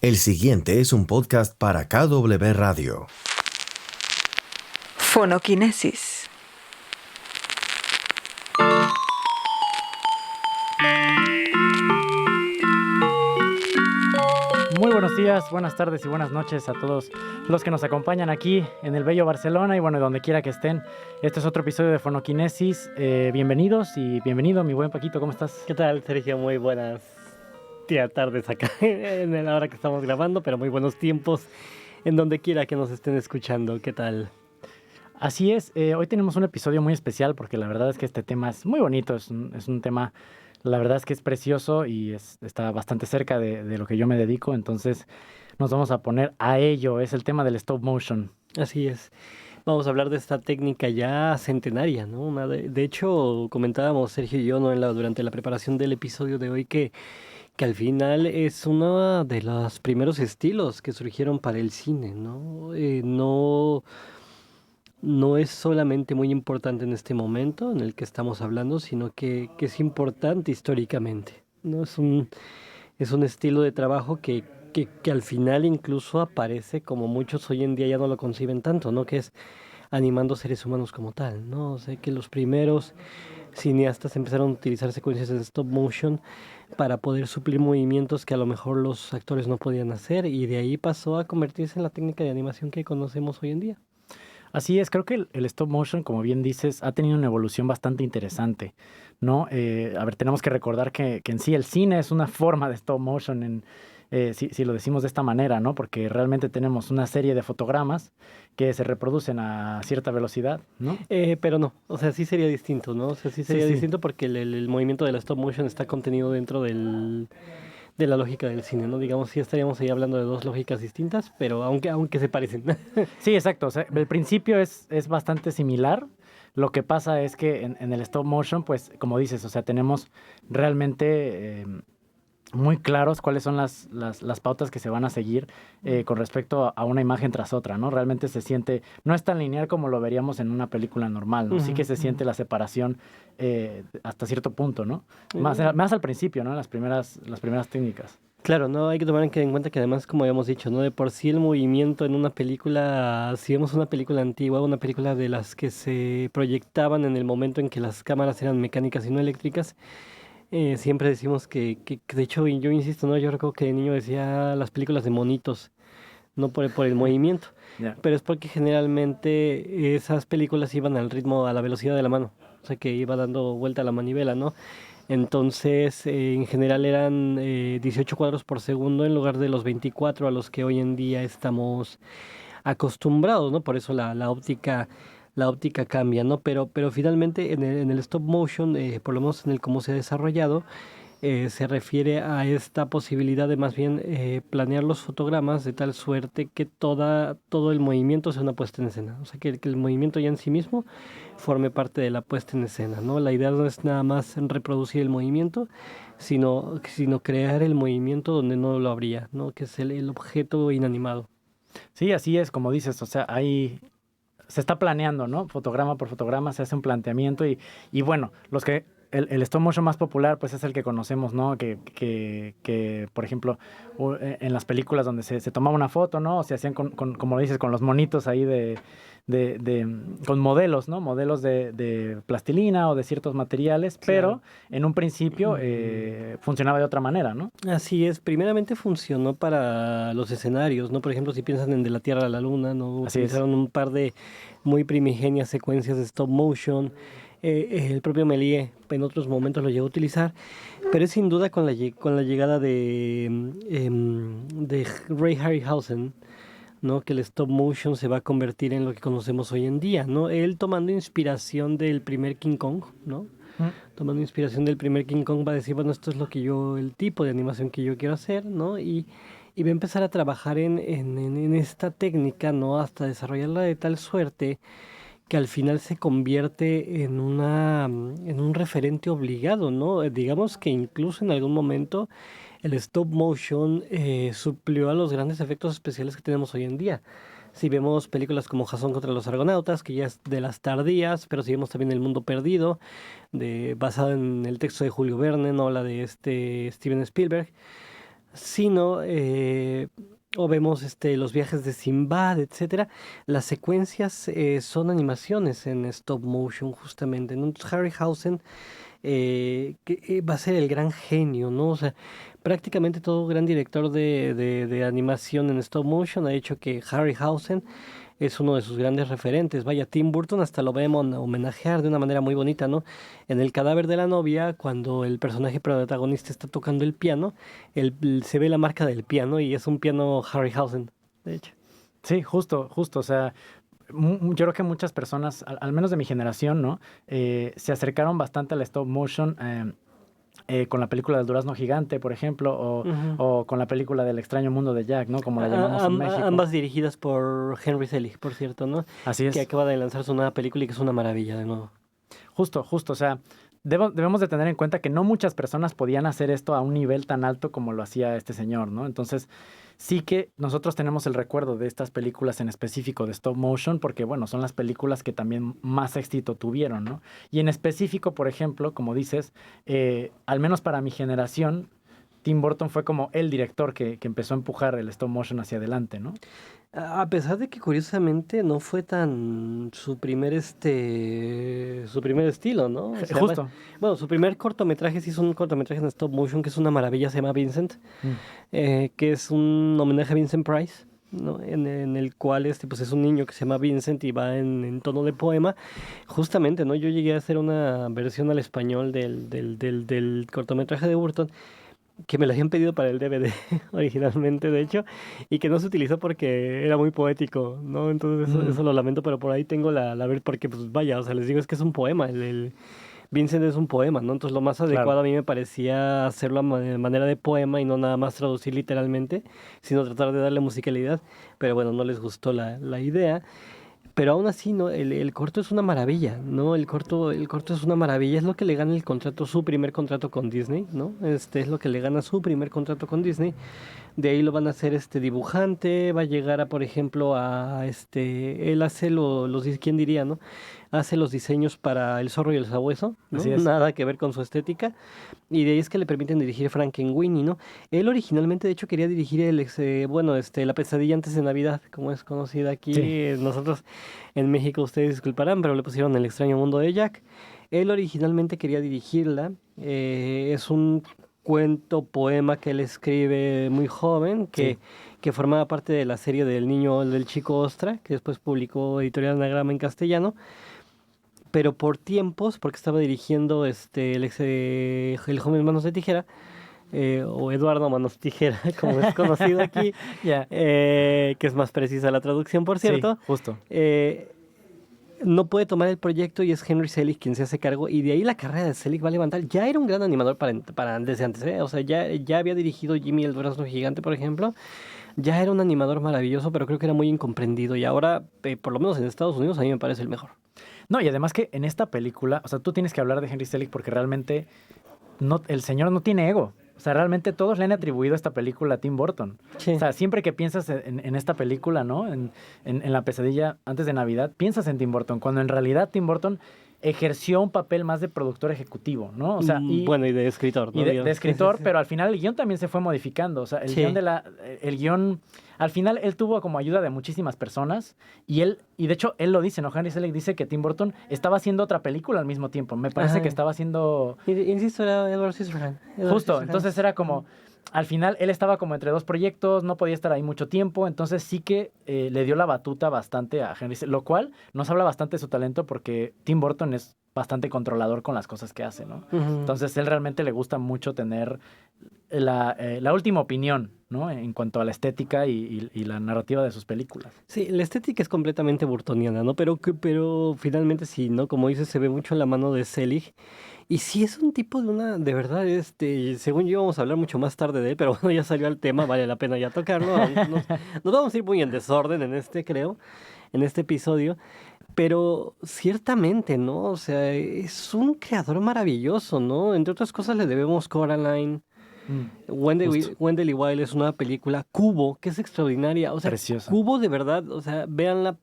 El siguiente es un podcast para KW Radio. Fonoquinesis. Muy buenos días, buenas tardes y buenas noches a todos los que nos acompañan aquí en el bello Barcelona y bueno, donde quiera que estén. Este es otro episodio de Fonoquinesis. Bienvenidos y bienvenido, mi buen Paquito, ¿cómo estás? ¿Qué tal, Sergio? Muy buenas tardes acá en la hora que estamos grabando, pero muy buenos tiempos en donde quiera que nos estén escuchando. ¿Qué tal? Así es, hoy tenemos un episodio muy especial porque la verdad es que este tema es muy bonito, es un tema, la verdad es que es precioso y está bastante cerca de lo que yo me dedico, entonces nos vamos a poner a ello, es el tema del stop motion. Así es. Vamos a hablar de esta técnica ya centenaria, ¿no? De hecho, comentábamos Sergio y yo, ¿no? Durante la preparación del episodio de hoy que al final es uno de los primeros estilos que surgieron para el cine, ¿no? No es solamente muy importante en este momento en el que estamos hablando, sino que es importante históricamente, ¿no? Es un estilo de trabajo que al final incluso aparece como muchos hoy en día ya no lo conciben tanto, ¿no? Que es animando seres humanos como tal, ¿no? O sea, que los primeros cineastas empezaron a utilizar secuencias de stop motion para poder suplir movimientos que a lo mejor los actores no podían hacer, y de ahí pasó a convertirse en la técnica de animación que conocemos hoy en día. Así es, creo que el stop motion, como bien dices, ha tenido una evolución bastante interesante, ¿no? A ver, tenemos que recordar que en sí el cine es una forma de stop motion, si lo decimos de esta manera, ¿no? Porque realmente tenemos una serie de fotogramas que se reproducen a cierta velocidad, ¿no? Pero no, o sea, sí sería distinto, ¿no? O sea, sí sería distinto porque el movimiento del stop motion está contenido dentro de la lógica del cine, ¿no? Digamos, sí estaríamos ahí hablando de dos lógicas distintas, pero aunque se parecen. Sí, exacto. O sea, el principio es bastante similar. Lo que pasa es que en el stop motion, pues, como dices, o sea, tenemos realmente muy claros cuáles son las pautas que se van a seguir con respecto a una imagen tras otra, ¿no? Realmente se siente, no es tan lineal como lo veríamos en una película normal, ¿no? Sí que se siente la separación hasta cierto punto, ¿no? Más al principio, ¿no? Las primeras técnicas. Claro, no hay que tomar en cuenta que además, como habíamos dicho, ¿no? De por sí el movimiento en una película, si vemos una película antigua, una película de las que se proyectaban en el momento en que las cámaras eran mecánicas y no eléctricas, siempre decimos que de hecho, y yo insisto, ¿no? Yo recuerdo que de niño decía las películas de monitos, no por el movimiento, Yeah. pero es porque generalmente esas películas iban al ritmo, a la velocidad de la mano, o sea que iba dando vuelta a la manivela, ¿no? Entonces, en general eran 18 cuadros por segundo en lugar de los 24 a los que hoy en día estamos acostumbrados, ¿no? Por eso la óptica cambia, ¿no? Pero finalmente en el stop motion, por lo menos en el cómo se ha desarrollado, se refiere a esta posibilidad de más bien planear los fotogramas de tal suerte que todo el movimiento sea una puesta en escena. O sea, que el movimiento ya en sí mismo forme parte de la puesta en escena, ¿no? La idea no es nada más reproducir el movimiento, sino crear el movimiento donde no lo habría, ¿no? Que es el objeto inanimado. Sí, así es, como dices, o sea, ahí se está planeando, ¿no? Fotograma por fotograma se hace un planteamiento y bueno, el stop motion más popular pues es el que conocemos, ¿no? Que por ejemplo, en las películas donde se tomaba una foto, ¿no? O se hacían como dices, con los monitos ahí con modelos, ¿no? Modelos de plastilina o de ciertos materiales, Claro. pero en un principio funcionaba de otra manera, ¿no? Así es, primeramente funcionó para los escenarios, ¿no? Por ejemplo, si piensan en De la Tierra a la Luna, ¿no? Así es. Utilizaron un par de muy primigenias secuencias de stop motion. El propio Méliès en otros momentos lo llegó a utilizar, pero es sin duda con la llegada de Ray Harryhausen, ¿no? Que el stop motion se va a convertir en lo que conocemos hoy en día, ¿no? Él tomando inspiración del primer King Kong, ¿no? Tomando inspiración del primer King Kong va a decir, bueno, esto es el tipo de animación que yo quiero hacer, ¿no? Y va a empezar a trabajar en esta técnica, ¿no? Hasta desarrollarla de tal suerte que al final se convierte en un referente obligado, ¿no? Digamos que incluso en algún momento el stop motion suplió a los grandes efectos especiales que tenemos hoy en día. Si vemos películas como Jason contra los Argonautas, que ya es de las tardías, pero si vemos también El Mundo Perdido, basada en el texto de Julio Verne, no la de Steven Spielberg, sino o vemos los viajes de Sinbad, etcétera. Las secuencias son animaciones en stop motion justamente, ¿no? Entonces Harryhausen que va a ser el gran genio, ¿no? O sea, prácticamente todo gran director de animación en stop motion ha hecho que Harryhausen es uno de sus grandes referentes. Vaya, Tim Burton hasta lo vemos homenajear de una manera muy bonita, ¿no? En El cadáver de la novia, cuando el personaje protagonista está tocando el piano, se ve la marca del piano y es un piano Harryhausen, de hecho. Sí, justo, o sea, yo creo que muchas personas, al menos de mi generación, ¿no? Se acercaron bastante al stop motion con la película del Durazno Gigante, por ejemplo, o con la película del Extraño Mundo de Jack, ¿no? Como la llamamos en México. Ambas dirigidas por Henry Selick, por cierto, ¿no? Así es. Que acaba de lanzar su nueva película y que es una maravilla, de nuevo. Justo, o sea, debemos de tener en cuenta que no muchas personas podían hacer esto a un nivel tan alto como lo hacía este señor, ¿no? Entonces, sí que nosotros tenemos el recuerdo de estas películas en específico de stop motion porque, bueno, son las películas que también más éxito tuvieron, ¿no? Y en específico, por ejemplo, como dices, al menos para mi generación, Tim Burton fue como el director que empezó a empujar el stop motion hacia adelante, ¿no? A pesar de que curiosamente no fue tan su primer estilo, ¿no? O sea, Justo. bueno, su primer cortometraje sí es un cortometraje en stop motion que es una maravilla, se llama Vincent, que es un homenaje a Vincent Price, ¿no? En el cual pues es un niño que se llama Vincent y va en tono de poema. Justamente, ¿no? Yo llegué a hacer una versión al español del cortometraje de Burton, que me lo habían pedido para el DVD originalmente, de hecho, y que no se utilizó porque era muy poético, ¿no? Entonces eso lo lamento, pero por ahí tengo la ver, porque pues vaya, o sea, les digo, es que es un poema, el Vincent es un poema, ¿no? Entonces lo más adecuado Claro. a mí me parecía hacerlo de manera de poema y no nada más traducir literalmente, sino tratar de darle musicalidad, pero bueno, no les gustó la idea. Pero aún así, ¿no? El corto es una maravilla, ¿no? El corto es una maravilla, es lo que le gana el contrato, su primer contrato con Disney, ¿no? Es lo que le gana su primer contrato con Disney. De ahí lo van a hacer dibujante, va a llegar a, por ejemplo, él hace ¿quién diría, no? Hace los diseños para El zorro y el sabueso, ¿no? Así es. Nada que ver con su estética. Y de ahí es que le permiten dirigir Frankenweenie, ¿no? Él originalmente, de hecho, quería dirigir La pesadilla antes de Navidad, como es conocida aquí. Sí. Nosotros en México, ustedes disculparán, pero le pusieron El extraño mundo de Jack. Él originalmente quería dirigirla. Es un cuento, poema que él escribe muy joven, que formaba parte de la serie del chico Ostra, que después publicó Editorial Anagrama en castellano. Pero por tiempos, porque estaba dirigiendo el joven Manos de Tijera, o Eduardo Manos Tijera, como es conocido aquí, que es más precisa la traducción, por cierto. Sí, justo. No puede tomar el proyecto y es Henry Selick quien se hace cargo, y de ahí la carrera de Selick va a levantar. Ya era un gran animador desde antes, ¿eh? O sea, ya había dirigido Jimmy el Durazno Gigante, por ejemplo. Ya era un animador maravilloso, pero creo que era muy incomprendido, y ahora, por lo menos en Estados Unidos, a mí me parece el mejor. No, y además que en esta película, o sea, tú tienes que hablar de Henry Selick porque realmente el señor no tiene ego. O sea, realmente todos le han atribuido esta película a Tim Burton. Sí. O sea, siempre que piensas en esta película, ¿no? En La pesadilla antes de Navidad, piensas en Tim Burton, cuando en realidad Tim Burton ejerció un papel más de productor ejecutivo, ¿no? O sea, y de escritor, ¿no? Y de escritor, pero al final el guión también se fue modificando. O sea, el guión, al final él tuvo como ayuda de muchísimas personas y de hecho él lo dice, ¿no? Henry Selick dice que Tim Burton estaba haciendo otra película al mismo tiempo. Me parece que estaba haciendo... Insisto, era Edward Scissorhands. Justo, entonces era como... Al final él estaba como entre dos proyectos, no podía estar ahí mucho tiempo, entonces sí que le dio la batuta bastante a Henry Selick, lo cual nos habla bastante de su talento porque Tim Burton es bastante controlador con las cosas que hace, ¿no? Uh-huh. Entonces él realmente le gusta mucho tener la última opinión, ¿no? En cuanto a la estética y la narrativa de sus películas. Sí, la estética es completamente burtoniana, ¿no? Pero finalmente sí, ¿no? Como dices, se ve mucho la mano de Selig. Y sí es un tipo de verdad, según yo vamos a hablar mucho más tarde de él, pero bueno, ya salió el tema, vale la pena ya tocarlo. Nos vamos a ir muy en desorden creo, en este episodio. Pero ciertamente, ¿no? O sea, es un creador maravilloso, ¿no? Entre otras cosas le debemos Coraline. Wendell y Wild es una película. Cubo, que es extraordinaria. O sea, preciosa. Cubo de verdad, o sea, véanla.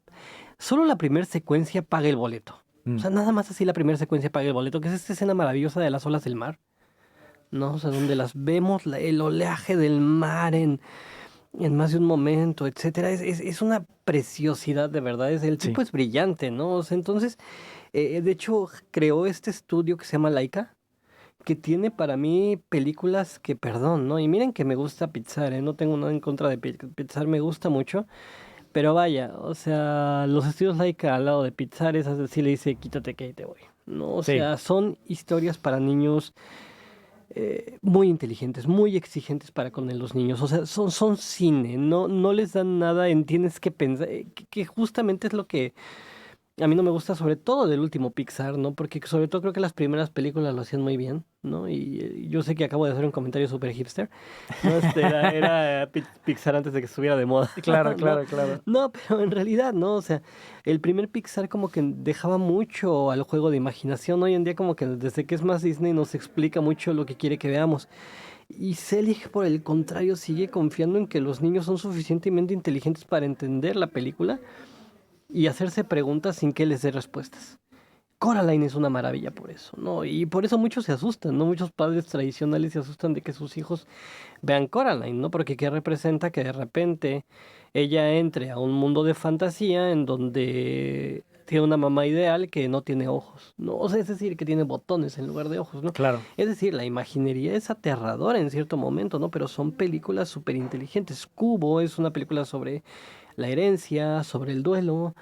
Solo la primera secuencia paga el boleto. O sea, nada más así la primera secuencia paga el boleto, que es esta escena maravillosa de las olas del mar. ¿no? O sea, donde las vemos, el oleaje del mar en más de un momento, etcétera. Es una preciosidad, de verdad. El Sí. tipo es brillante, ¿no? O sea, entonces, de hecho, creó este estudio que se llama Laika, que tiene para mí películas que, perdón, ¿no? Y miren que me gusta Pixar, ¿eh? No tengo nada en contra de Pixar, me gusta mucho. Pero vaya, o sea, los estudios Laika al lado de Pixar es así, le dice, quítate que ahí te voy. No, o Sí. sea, son historias para niños muy inteligentes, muy exigentes para con los niños. O sea, son cine, no les dan nada en tienes que pensar, que justamente es lo que a mí no me gusta sobre todo del último Pixar, ¿no? Porque sobre todo creo que las primeras películas lo hacían muy bien, ¿no? Y yo sé que acabo de hacer un comentario súper hipster, ¿no? Era Pixar antes de que estuviera de moda, Claro, ¿no? claro, claro. No, pero en realidad, ¿no? O sea, el primer Pixar como que dejaba mucho al juego de imaginación. Hoy en día como que desde que es más Disney nos explica mucho lo que quiere que veamos. Y Selig, por el contrario, sigue confiando en que los niños son suficientemente inteligentes para entender la película y hacerse preguntas sin que les dé respuestas. Coraline es una maravilla por eso, ¿no? Y por eso muchos se asustan, ¿no? Muchos padres tradicionales se asustan de que sus hijos vean Coraline, ¿no? Porque ¿qué representa? Que de repente ella entre a un mundo de fantasía en donde tiene una mamá ideal que no tiene ojos, ¿no? O sea, es decir, que tiene botones en lugar de ojos, ¿no? Claro. Es decir, la imaginería es aterradora en cierto momento, ¿no? Pero son películas súper inteligentes. Cubo es una película sobre la herencia, sobre el duelo.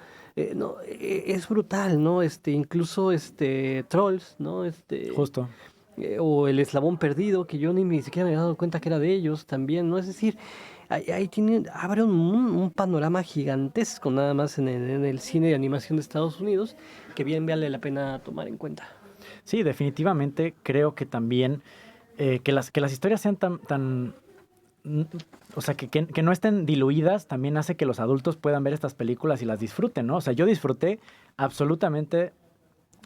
No, es brutal, ¿no? Incluso Trolls, ¿no? Justo. O El Eslabón Perdido, que yo ni siquiera me había dado cuenta que era de ellos también, ¿no? Es decir, ahí abre un panorama gigantesco nada más en el cine de animación de Estados Unidos, que bien vale la pena tomar en cuenta. Sí, definitivamente creo que también que las historias sean mm, o sea, que no estén diluidas, también hace que los adultos puedan ver estas películas y las disfruten, ¿no? O sea, yo disfruté absolutamente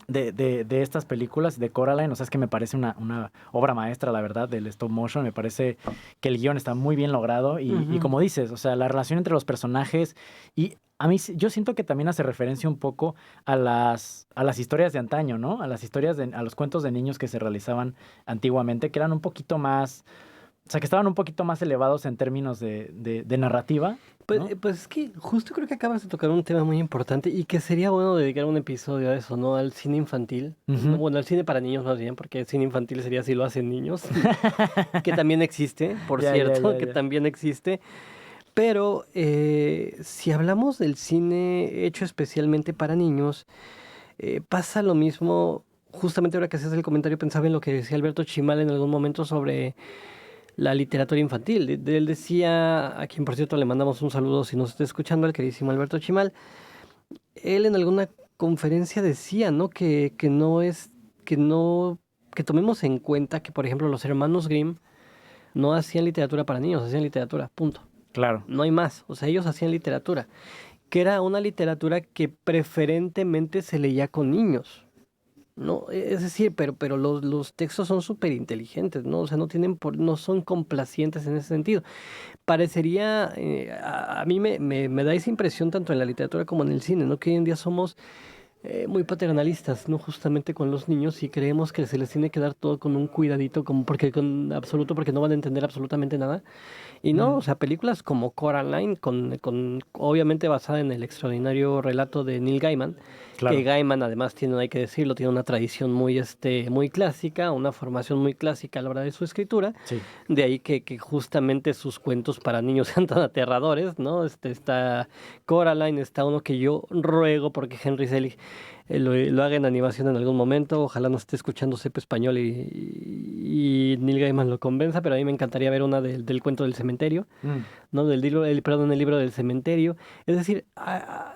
de estas películas, de Coraline. O sea, es que me parece una obra maestra, la verdad, del stop motion. Me parece que el guión está muy bien logrado y como dices, o sea, la relación entre los personajes y a mí yo siento que también hace referencia un poco a las historias de antaño, ¿no? A las historias, a los cuentos de niños que se realizaban antiguamente, que eran un poquito más, o sea, que estaban un poquito más elevados en términos de narrativa, Pues, ¿no? pues es que justo creo que acabas de tocar un tema muy importante y que sería bueno dedicar un episodio a eso, ¿no? Al cine infantil. Ujú. Bueno, al cine para niños más bien, porque el cine infantil sería si lo hacen niños, que también existe, por Ya, ya, cierto, ya, que ya. también existe. Pero si hablamos del cine hecho especialmente para niños, pasa lo mismo. Justamente ahora que haces el comentario pensaba en lo que decía Alberto Chimal en algún momento sobre la literatura infantil. Él decía, a quien por cierto le mandamos un saludo si nos está escuchando, al queridísimo Alberto Chimal. Él en alguna conferencia decía, ¿no? Que no es, que no, que tomemos en cuenta que, por ejemplo, los hermanos Grimm no hacían literatura para niños, hacían literatura, punto. Claro. No hay más. O sea, ellos hacían literatura, que era una literatura que preferentemente se leía con niños. No, es decir, pero los textos son súper inteligentes, ¿no? O sea, no son complacientes en ese sentido. Parecería, a mí me da esa impresión tanto en la literatura como en el cine, ¿no? Que hoy en día somos muy paternalistas, ¿no? Justamente con los niños y creemos que se les tiene que dar todo con un cuidadito, como porque no van a entender absolutamente nada. Y no, Mm, o sea, películas como Coraline, obviamente basada en el extraordinario relato de Neil Gaiman, que claro. Gaiman además tiene, hay que decirlo, tiene una tradición muy clásica, una formación muy clásica a la hora de su escritura, Sí. de ahí que justamente sus cuentos para niños sean tan aterradores, ¿no? Está Coraline, está uno que yo ruego porque Henry Selick lo haga en animación en algún momento, ojalá nos esté escuchando sepa español y Neil Gaiman lo convenza, pero a mí me encantaría ver una del cuento del cementerio, Mm, ¿no? Perdón, el libro del cementerio. Es decir,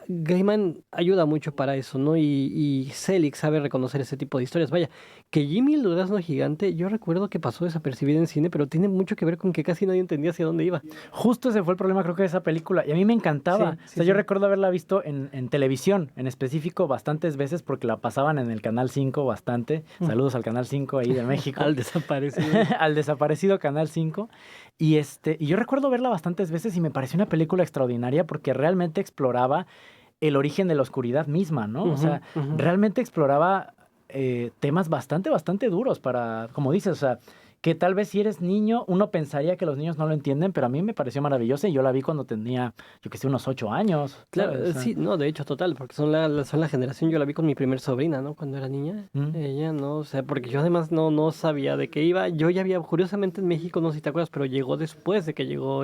Gaiman ayuda mucho para eso, ¿no? Y Selig sabe reconocer ese tipo de historias. Vaya, que Jimmy el Durazno Gigante, yo recuerdo que pasó desapercibida en cine, pero tiene mucho que ver con que casi nadie entendía hacia dónde iba. Justo ese fue el problema, creo que de esa película. Y a mí me encantaba. Sí, O sí, sea, yo sí. recuerdo haberla visto en televisión, en específico, bastantes veces, porque la pasaban en el Canal 5 bastante. Saludos al Canal 5 ahí de México. Al desaparecido. Al desaparecido Canal 5. Y yo recuerdo verla bastantes veces y me pareció una película extraordinaria porque realmente exploraba el origen de la oscuridad misma, ¿no? O sea, Ujú. realmente exploraba temas bastante duros para, como dices, o sea, que tal vez si eres niño, uno pensaría que los niños no lo entienden, pero a mí me pareció maravillosa y yo la vi cuando tenía, yo que sé, unos 8 años. Claro, ¿sabes? O sea, sí, no, de hecho, total, porque son la generación, yo la vi con mi primer sobrina, ¿no? Cuando era niña, ella, ¿no? O sea, porque yo además no sabía de qué iba. Yo ya había, curiosamente en México, no sé si te acuerdas, pero llegó después de que llegó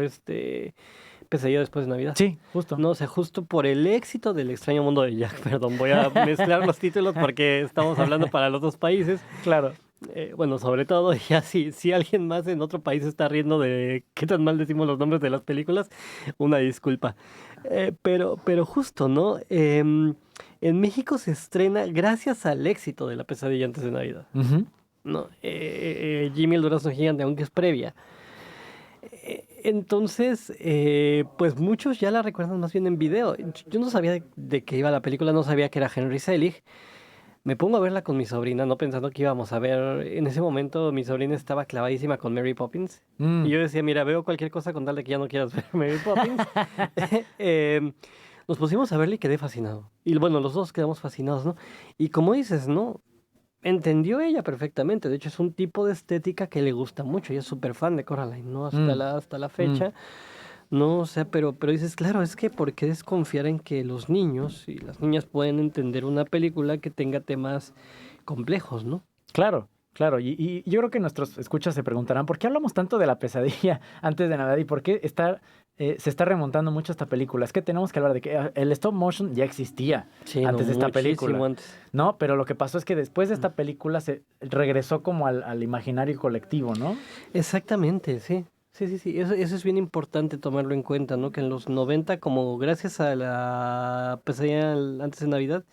Pesadilla después de Navidad. sí, justo. No, o sea, justo por el éxito del Extraño Mundo de Jack, perdón, voy a mezclar los títulos porque estamos hablando para los dos países. Claro. Bueno, sobre todo, ya si alguien más en otro país está riendo de qué tan mal decimos los nombres de las películas, una disculpa. Pero justo, ¿no? En México se estrena gracias al éxito de La Pesadilla antes de Navidad. Ujú. ¿No? Jimmy el Durazno Gigante, aunque es previa. Entonces, pues muchos ya la recuerdan más bien en video. Yo no sabía de qué iba la película, no sabía que era Henry Selick. Me pongo a verla con mi sobrina, no pensando que íbamos a ver. En ese momento mi sobrina estaba clavadísima con Mary Poppins. Y yo decía, mira, veo cualquier cosa con tal de que ya no quieras ver Mary Poppins. Nos pusimos a verla y quedé fascinado. Y bueno, los dos quedamos fascinados, ¿no? Y como dices, ¿no? Entendió ella perfectamente. De hecho, es un tipo de estética que le gusta mucho. Ella es súper fan de Coraline, ¿no? Hasta la fecha. No, o sea, pero dices, claro, es que ¿por qué desconfiar en que los niños y las niñas pueden entender una película que tenga temas complejos, ¿no? Claro, claro. Y yo creo que nuestros escuchas se preguntarán, ¿por qué hablamos tanto de La Pesadilla antes de Navidad? ¿Y por qué se está remontando mucho esta película? Es que tenemos que hablar de que el stop motion ya existía antes de esta película. Antes. No, pero lo que pasó es que después de esta película se regresó como al imaginario colectivo, ¿no? Exactamente, sí. Sí. Eso es bien importante tomarlo en cuenta, ¿no? Que en los 90, como gracias a la Pesadilla antes de Navidad,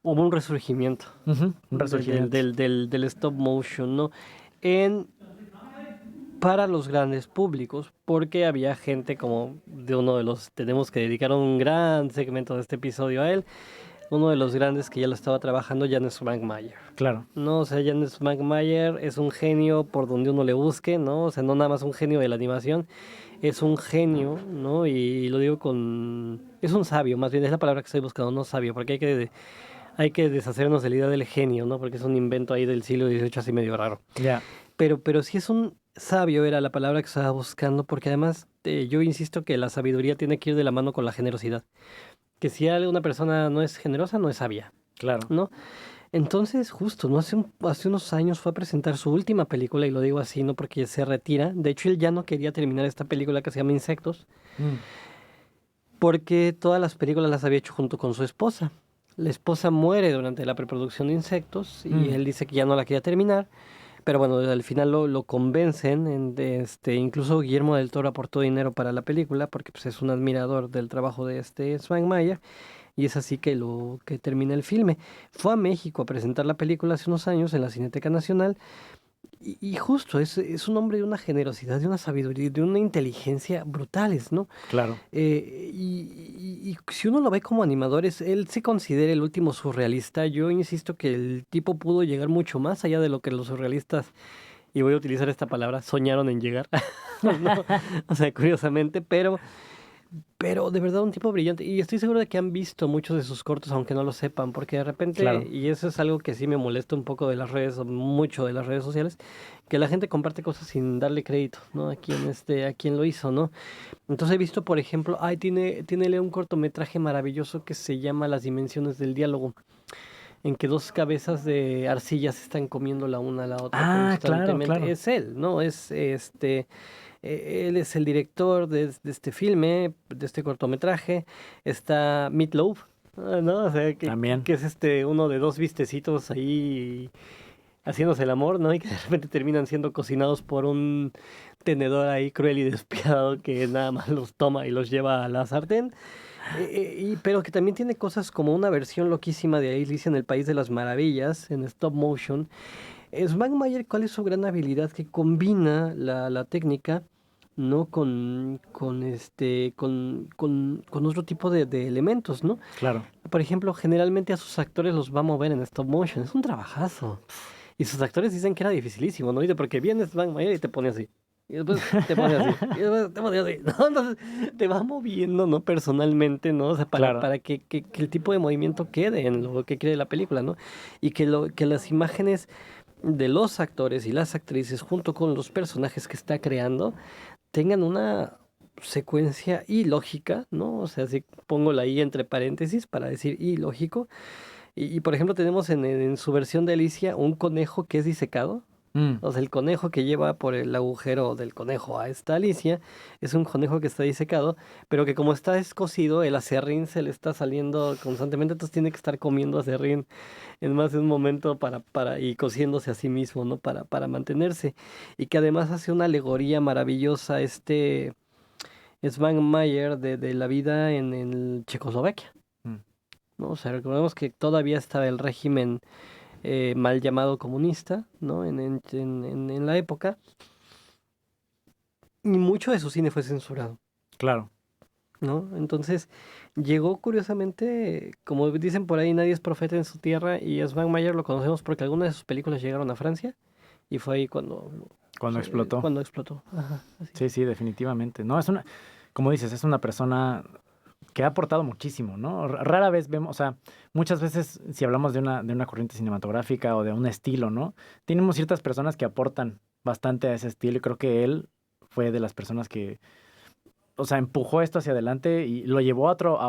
hubo un resurgimiento. Ujú, un resurgimiento. Del stop motion, ¿no? Para los grandes públicos, porque había gente como de uno de los, tenemos que dedicar un gran segmento de este episodio a él, uno de los grandes que ya lo estaba trabajando, James Maguire. Claro. No, o sea, James Maguire es un genio por donde uno le busque, ¿no? O sea, no nada más un genio de la animación, es un genio, ¿no? Y lo digo es un sabio, más bien es la palabra que estoy buscando, no sabio, porque hay que deshacernos de la idea del genio, ¿no? Porque es un invento ahí del siglo XVIII así medio raro. Ya. Pero sí es un sabio, era la palabra que estaba buscando, porque además yo insisto que la sabiduría tiene que ir de la mano con la generosidad. Que si una persona no es generosa, no es sabia, Claro. ¿no? Entonces, justo, ¿no? Hace unos años fue a presentar su última película, y lo digo así, no porque se retira. De hecho, él ya no quería terminar esta película que se llama Insectos, porque todas las películas las había hecho junto con su esposa. La esposa muere durante la preproducción de Insectos, y él dice que ya no la quería terminar. Pero bueno, al final lo convencen, incluso Guillermo del Toro aportó dinero para la película, porque pues, es un admirador del trabajo de Maguire. Y es así que termina el filme. Fue a México a presentar la película hace unos años en la Cineteca Nacional. Y justo, es un hombre de una generosidad, de una sabiduría, de una inteligencia brutales, ¿no? Claro. Y si uno lo ve como animador, él se considera el último surrealista. Yo insisto que el tipo pudo llegar mucho más allá de lo que los surrealistas, y voy a utilizar esta palabra, soñaron en llegar. ¿No? O sea, curiosamente, pero de verdad un tipo brillante. Y estoy seguro de que han visto muchos de sus cortos, aunque no lo sepan, porque de repente, Claro. y eso es algo que sí me molesta un poco de las redes, mucho de las redes sociales, que la gente comparte cosas sin darle crédito, ¿no? A quien lo hizo, ¿no? Entonces he visto, por ejemplo, tiene un cortometraje maravilloso que se llama Las Dimensiones del Diálogo, en que dos cabezas de arcilla se están comiendo la una a la otra constantemente. Claro. Es él, ¿no? Él es el director de este filme, de este cortometraje. Está Meat Loaf, ¿no? O sea, También. que es uno de dos vistecitos ahí haciéndose el amor, ¿no? Y que de repente terminan siendo cocinados por un tenedor ahí cruel y despiadado que nada más los toma y los lleva a la sartén. Pero que también tiene cosas como una versión loquísima de Alicia en el País de las Maravillas, en stop motion. Maguire, ¿cuál es su gran habilidad? Que combina la técnica, ¿no? Con otro tipo de elementos, ¿no? Claro. Por ejemplo, generalmente a sus actores los va a mover en stop motion. Es un trabajazo. Y sus actores dicen que era dificilísimo, ¿no? Dice, porque vienes Maguire y te pone así. Y después te pone así. Y después te pone así. ¿No? Entonces te va moviendo, ¿no? Personalmente, ¿no? O sea, para que el tipo de movimiento quede en lo que quiere la película, ¿no? Y que las imágenes de los actores y las actrices junto con los personajes que está creando tengan una secuencia ilógica, ¿no? O sea, si pongo la I entre paréntesis para decir ilógico. Y, por ejemplo, tenemos en su versión de Alicia un conejo que es disecado. Mm, O sea, el conejo que lleva por el agujero del conejo a esta Alicia es un conejo que está disecado, pero que como está descosido, el aserrín se le está saliendo constantemente, entonces tiene que estar comiendo aserrín en más de un momento y cociéndose a sí mismo, ¿no? Para mantenerse. Y que además hace una alegoría maravillosa Svankmajer de la vida en Checoslovaquia, mm. ¿no? O sea, recordemos que todavía estaba el régimen mal llamado comunista, ¿no? En la época. Y mucho de su cine fue censurado, Claro. ¿no? Entonces, llegó curiosamente, como dicen por ahí, nadie es profeta en su tierra, y Svankmajer lo conocemos porque algunas de sus películas llegaron a Francia, y fue ahí Cuando explotó. cuando explotó. Ajá, así. Sí, sí, definitivamente. No, como dices, es una persona que ha aportado muchísimo, ¿no? Rara vez vemos, o sea, muchas veces si hablamos de una corriente cinematográfica o de un estilo, ¿no? Tenemos ciertas personas que aportan bastante a ese estilo y creo que él fue de las personas que, o sea, empujó esto hacia adelante y lo llevó a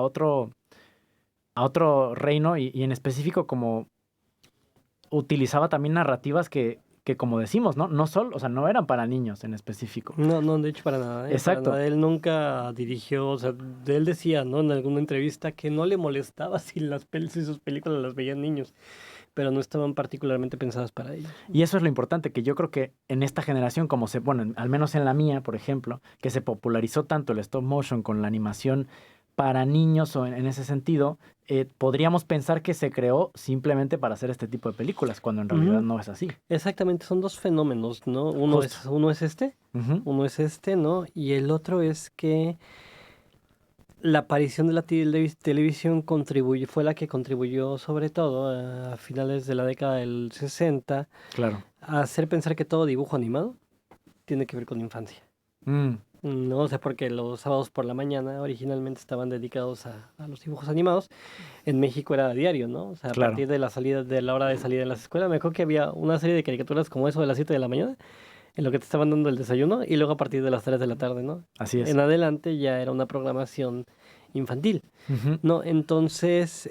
otro reino y en específico como utilizaba también narrativas que como decimos, ¿no? No solo, o sea, no eran para niños en específico. No, no, de hecho para nada, para Exacto. nada. Él nunca dirigió, o sea, él decía, ¿no? En alguna entrevista que no le molestaba si sus películas las veían niños, pero no estaban particularmente pensadas para ellos. Y eso es lo importante, que yo creo que en esta generación, bueno, al menos en la mía, por ejemplo, que se popularizó tanto el stop motion con la animación para niños o en ese sentido, podríamos pensar que se creó simplemente para hacer este tipo de películas, cuando en realidad Ujú. no es así. Exactamente, son dos fenómenos, ¿no? Justo. Uno es este, Ujú. ¿no? Y el otro es que la aparición de la televisión fue la que contribuyó sobre todo a finales de la década del 60 Claro. a hacer pensar que todo dibujo animado tiene que ver con infancia. Mm, No sé, porque los sábados por la mañana originalmente estaban dedicados a los dibujos animados. En México era a diario, ¿no? O sea, a claro. partir de la hora de salida de las escuelas, me acuerdo que había una serie de caricaturas como eso de las 7 de la mañana, en lo que te estaban dando el desayuno, y luego a partir de las 3 de la tarde, ¿no? Así es. En adelante ya era una programación infantil, Ujú. ¿no? Entonces,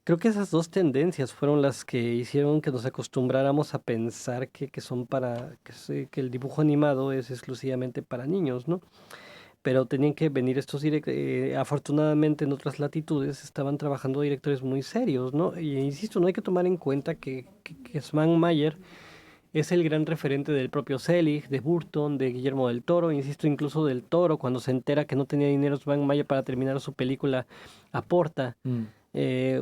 creo que esas dos tendencias fueron las que hicieron que nos acostumbráramos a pensar que el dibujo animado es exclusivamente para niños, ¿no? Pero tenían que venir afortunadamente en otras latitudes estaban trabajando directores muy serios, ¿no? Y insisto, no hay que tomar en cuenta que Svankmajer es el gran referente del propio Selig, de Burton, de Guillermo del Toro, insisto, incluso del Toro, cuando se entera que no tenía dinero Svankmajer para terminar su película, aporta Mm,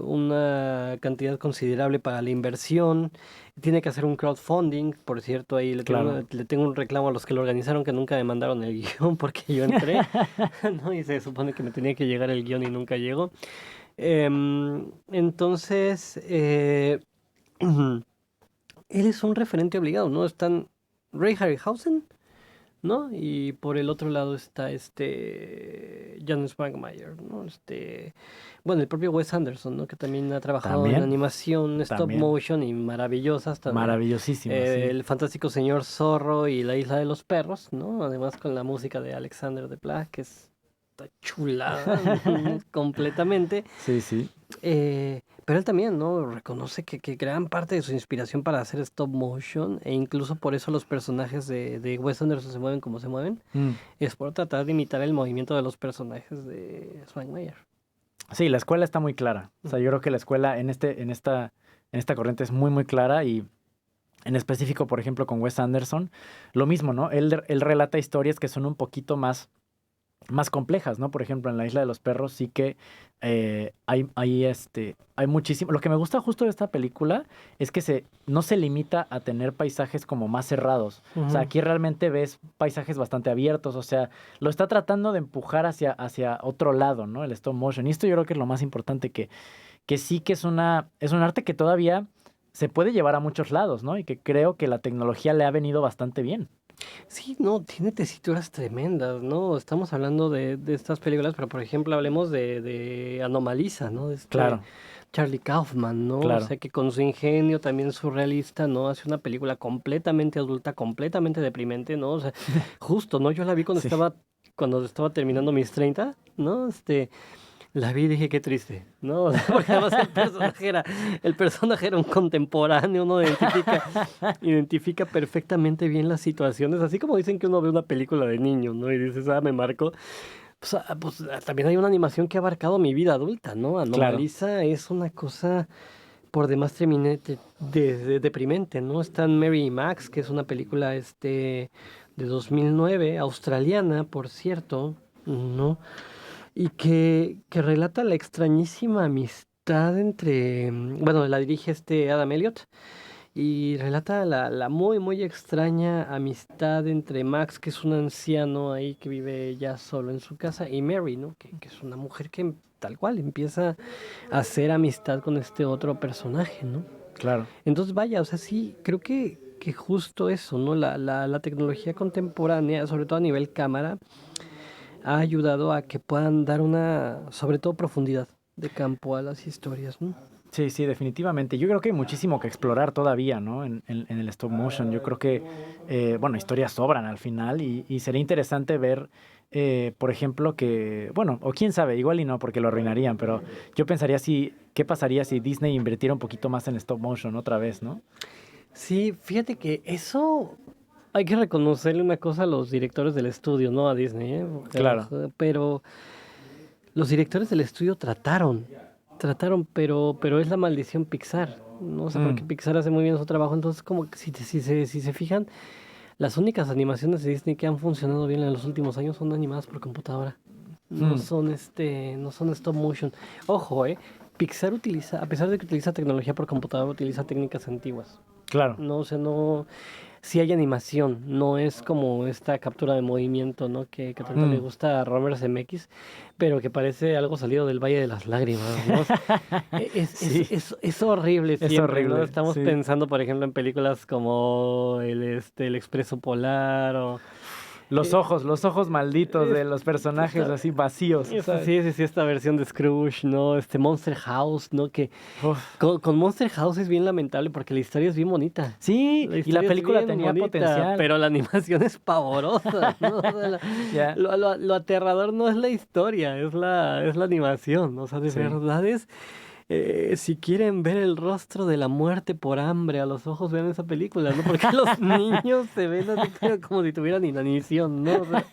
una cantidad considerable para la inversión, tiene que hacer un crowdfunding, por cierto, ahí claro. le tengo un reclamo a los que lo organizaron que nunca me mandaron el guión porque yo entré, ¿no? Y se supone que me tenía que llegar el guión y nunca llegó. Entonces, él es un referente obligado, ¿no? Están Ray Harryhausen, ¿no? Y por el otro lado está Jan Svankmajer, ¿no? Bueno, el propio Wes Anderson, ¿no? Que también ha trabajado en También, animación, stop también. motion y maravillosas, Maravillosísimo, sí. El fantástico señor Zorro y la isla de los perros, ¿no? Además con la música de Alexander Desplat, que está chulada completamente. Sí, sí. Pero él también, ¿no? Reconoce que gran parte de su inspiración para hacer stop motion, e incluso por eso los personajes de Wes Anderson se mueven como se mueven, Mm. es por tratar de imitar el movimiento de los personajes de Svankmajer. Sí, la escuela está muy clara. O sea, yo creo que la escuela en esta corriente es muy, muy clara y en específico, por ejemplo, con Wes Anderson, lo mismo, ¿no? Él relata historias que son un poquito más complejas, ¿no? Por ejemplo, en La Isla de los Perros sí que hay muchísimo. Lo que me gusta justo de esta película es que no se limita a tener paisajes como más cerrados. O sea, aquí realmente ves paisajes bastante abiertos. O sea, lo está tratando de empujar hacia otro lado, ¿no? El stop motion. Y esto yo creo que es lo más importante, que sí que es un arte que todavía se puede llevar a muchos lados, ¿no? Y que creo que la tecnología le ha venido bastante bien. Sí, no, tiene tesituras tremendas, ¿no? Estamos hablando de estas películas, pero por ejemplo hablemos de Anomalisa, ¿no? Claro. Charlie Kaufman, ¿no? Claro. O sea, que con su ingenio también surrealista, ¿no? Hace una película completamente adulta, completamente deprimente, ¿no? O sea, justo, ¿no? Yo la vi Sí. cuando estaba terminando mis 30, ¿no? La vi y dije, qué triste, ¿no? O sea, porque además el personaje era un contemporáneo, uno identifica perfectamente bien las situaciones, así como dicen que uno ve una película de niños, ¿no? Y dices, me marcó. Pues también hay una animación que ha abarcado mi vida adulta, ¿no? Claro. Anomalisa es una cosa por demás deprimente, ¿no? Están Mary y Max, que es una película de 2009, australiana, por cierto, ¿no? Y que relata la extrañísima amistad entre, bueno, la dirige Adam Elliott, y relata la muy, muy extraña amistad entre Max, que es un anciano ahí que vive ya solo en su casa, y Mary, ¿no? Que es una mujer que tal cual empieza a hacer amistad con este otro personaje, ¿no? Claro. Entonces, vaya, o sea, sí, creo que justo eso, ¿no? La tecnología contemporánea, sobre todo a nivel cámara, ha ayudado a que puedan dar sobre todo profundidad de campo a las historias, ¿no? Sí, sí, definitivamente. Yo creo que hay muchísimo que explorar todavía, ¿no? En el stop motion. Yo creo que, bueno, historias sobran al final y sería interesante ver, por ejemplo, bueno, o quién sabe, igual y no, porque lo arruinarían, pero yo pensaría ¿qué pasaría si Disney invirtiera un poquito más en stop motion otra vez, ¿no? Sí, fíjate que eso hay que reconocerle una cosa a los directores del estudio, no a Disney, ¿eh? Claro. Pero los directores del estudio trataron, pero es la maldición Pixar, ¿no? O sea, porque Pixar hace muy bien su trabajo, entonces como que si se fijan, las únicas animaciones de Disney que han funcionado bien en los últimos años son animadas por computadora. No son no son stop motion. Ojo, Pixar utiliza, a pesar de que utiliza tecnología por computadora, utiliza técnicas antiguas. Claro. No, o sea, no. Sí hay animación, no es como esta captura de movimiento, ¿no? Que tanto le gusta a Robert Zemeckis, pero que parece algo salido del Valle de las Lágrimas, ¿no? Sí. Es horrible Es siempre, horrible, ¿no? Estamos sí. pensando, por ejemplo, en películas como el Expreso Polar o... Los ojos malditos de los personajes esta- así vacíos, ¿sabes? Sí, esta versión de Scrooge, ¿no? Monster House, ¿no? Que Uf. con Monster House es bien lamentable porque la historia es bien bonita. Sí, y la historia es película bien tenía bonita, potencial. pero la animación es pavorosa, ¿no? O sea, Ya. lo aterrador no es la historia, es la animación. O sea, de Sí. verdad es... si quieren ver el rostro de la muerte por hambre a los ojos, vean esa película, ¿no? Porque los niños se ven así como si tuvieran inanición, ¿no? O sea,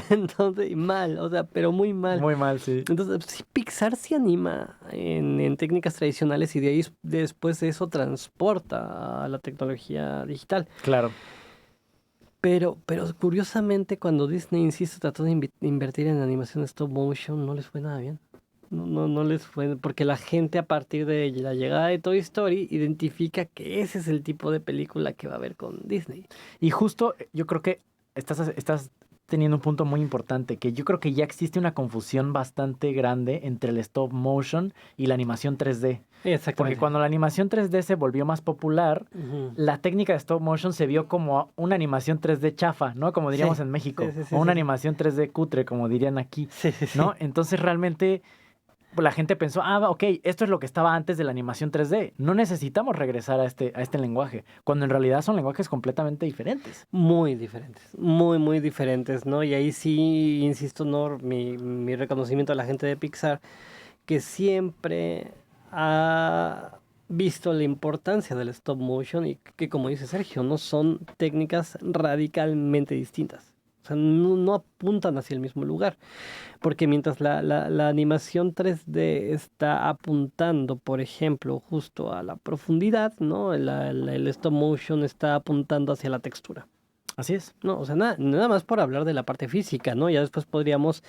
entonces, y mal, o sea, pero muy mal. Muy mal, sí. Entonces, sí, Pixar se anima en técnicas tradicionales y de ahí después de eso transporta a la tecnología digital. Claro. Pero curiosamente, cuando Disney, insisto, trató de invertir en animación stop motion, no les fue nada bien. No les fue, porque la gente a partir de la llegada de Toy Story identifica que ese es el tipo de película que va a ver con Disney. Y justo yo creo que estás teniendo un punto muy importante, que yo creo que ya existe una confusión bastante grande entre el stop motion y la animación 3D. Porque Exactamente. cuando la animación 3D se volvió más popular, Ujú. la técnica de stop motion se vio como una animación 3D chafa, ¿no? Como diríamos Sí, en México. sí, O una sí. animación 3D cutre, como dirían aquí, Sí. ¿no? Entonces realmente la gente pensó, ok, esto es lo que estaba antes de la animación 3D. No necesitamos regresar a este lenguaje, cuando en realidad son lenguajes completamente diferentes. Muy diferentes, muy diferentes, ¿no? Y ahí sí, insisto, ¿no? Mi reconocimiento a la gente de Pixar, que siempre ha visto la importancia del stop motion y que, como dice Sergio, no son técnicas radicalmente distintas. O sea, no apuntan hacia el mismo lugar. Porque mientras la animación 3D está apuntando, por ejemplo, justo a la profundidad, ¿no? El stop motion está apuntando hacia la textura. Así es. No, o sea, nada más por hablar de la parte física, ¿no? Ya después podríamos